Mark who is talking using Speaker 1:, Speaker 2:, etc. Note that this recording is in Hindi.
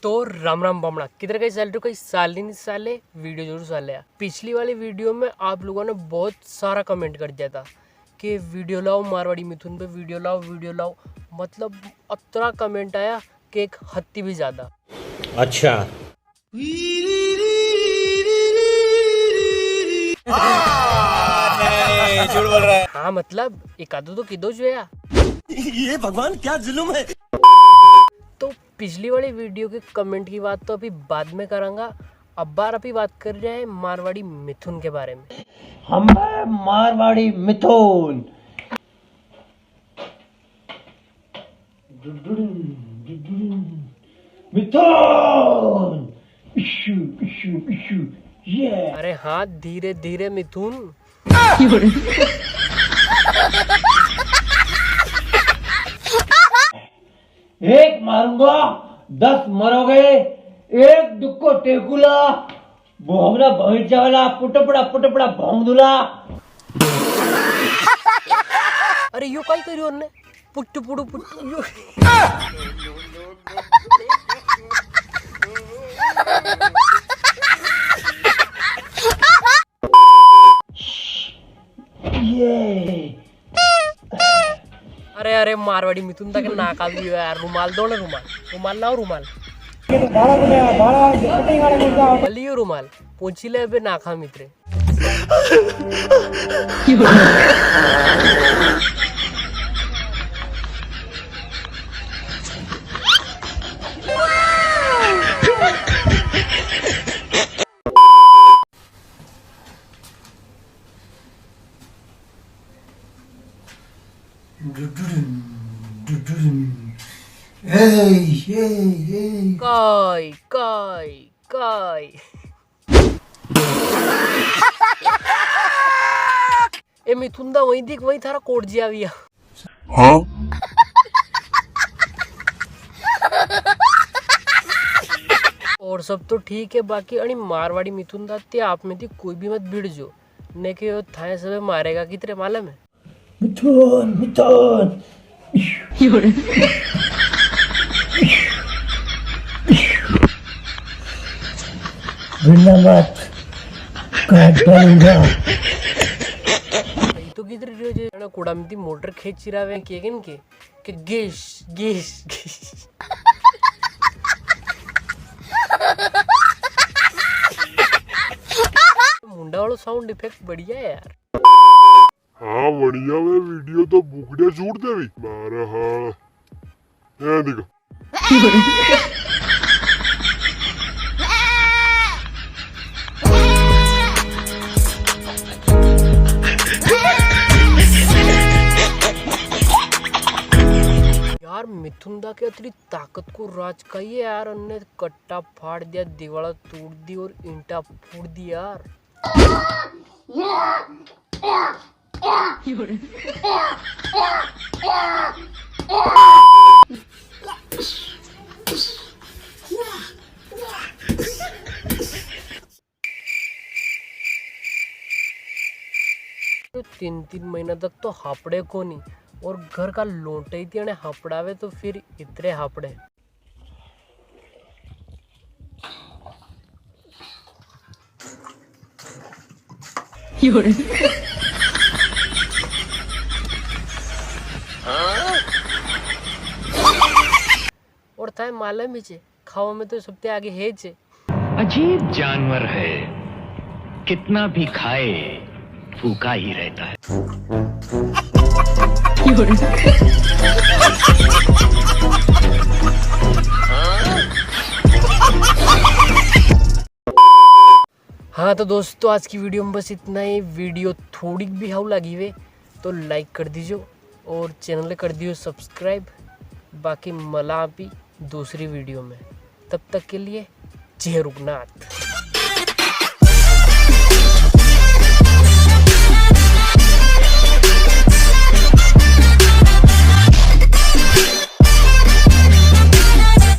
Speaker 1: तो राम राम बामणा किधर गए साल तो कई साल नहीं साले वीडियो जरूर साले। पिछली वाली वीडियो में आप लोगों ने बहुत सारा कमेंट कर दिया था कि वीडियो लाओ मारवाड़ी मिथुन पे, वीडियो लाओ। मतलब अतरा कमेंट आया कि एक हत्ती भी ज्यादा।
Speaker 2: अच्छा नहीं झूठ बोल रहा है।
Speaker 1: हाँ मतलब एक आधो तो किदो जो है।
Speaker 2: ये भगवान क्या जुल्म है।
Speaker 1: तो पिछली वाली वीडियो के कमेंट की बात तो अभी बाद में करूंगा। अब बार अभी बात कर रहे हैं मारवाड़ी मिथुन के बारे में।
Speaker 2: हम मारवाड़ी मिथुन। मिथुन इशू इशू इशू ये।
Speaker 1: अरे हाँ धीरे धीरे मिथुन।
Speaker 2: एक मारूंगा 10 मरोगे, एक दुक्को टेकुला भोंगना भैंचा वाला पुटपड़ा भोंग दूला।
Speaker 1: अरे यो काय करियो ने पुट्टू पुडू पुट्टू यो।
Speaker 2: ये
Speaker 1: अरे मारवाड़ी मिथुन तक नाका भी यार। रुमाल दो ना, रुमाल लाओ, रुमाल लियो, रुमाल पोंछी ले बे नाखा मित्रे। काय ए मिथुन दा वही दिख, वही थारा कोट जी आविया। हाँ और सब तो ठीक है, बाकी अणी मारवाड़ी मिथुन दा ते आप में थी कोई भी मत भिड़ जो ने के थाए सब मारेगा कितने मालूम है।
Speaker 2: मिथुन मत काट डालूंगा।
Speaker 1: तो किधर रहो जे कूड़ा में मोटर खींच रहा है के गेश गेश गेश। मुंडा वाला साउंड इफेक्ट बढ़िया है यार।
Speaker 3: हाँ बढ़िया वे वीडियो तो बुकड़िया छूट दे भी मारे। हाँ ये देखो
Speaker 1: यार मिथुन दा के इतनी ताकत को राज का ही है यार। अन्ने कट्टा फाड़ दिया, दीवार तोड़ दी और ईंटा फोड़ दी यार। तो 3 महीना तक तो हापड़े को नहीं, और घर का लोटे ही थी हापड़ावे तो फिर इतने हापड़े। और था मालूम ही छे खाओ में तो सबसे आगे है छे।
Speaker 4: अजीब जानवर है, कितना भी खाए भूखा ही रहता है।
Speaker 1: हाँ तो दोस्तों आज की वीडियो में बस इतना ही। वीडियो थोड़ी भी हाउ लगी हुए तो लाइक कर दीजिए और चैनल कर दियो सब्सक्राइब। बाकी मला भी दूसरी वीडियो में, तब तक के लिए जय रुगनाथ।